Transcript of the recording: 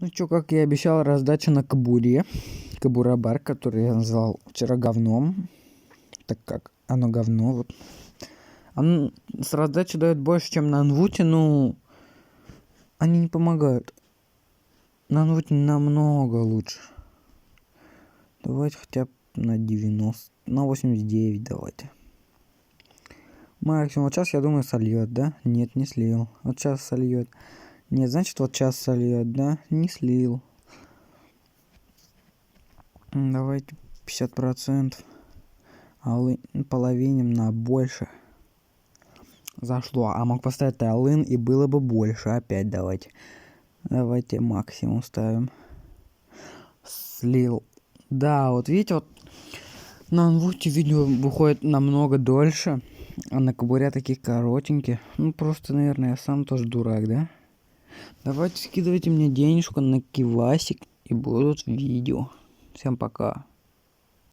Ну чё, как я и обещал, раздача на Кабуре. Кабура-бар, который я назвал вчера говном. Так как оно говно. Вот. С раздачи дает больше, чем на Анвуте, но они не помогают. На Анвуте намного лучше. Давайте хотя бы на 90, на 89 давайте. Максимум. Вот сейчас, я думаю, сольет, да? Нет, не слил. Вот сейчас сольет. Нет, значит, вот сейчас сольет, да? Не слил. Давайте 50%. Половиним на больше. Зашло. А мог поставить алын и было бы больше. Опять давайте. Давайте максимум ставим. Слил. Да, вот видите, вот на Анвуте видео выходит намного дольше. А на Кабуре такие коротенькие. Ну просто, наверное, я сам тоже дурак, да? Давайте скидывайте мне денежку на кивасик и будут видео. Всем пока.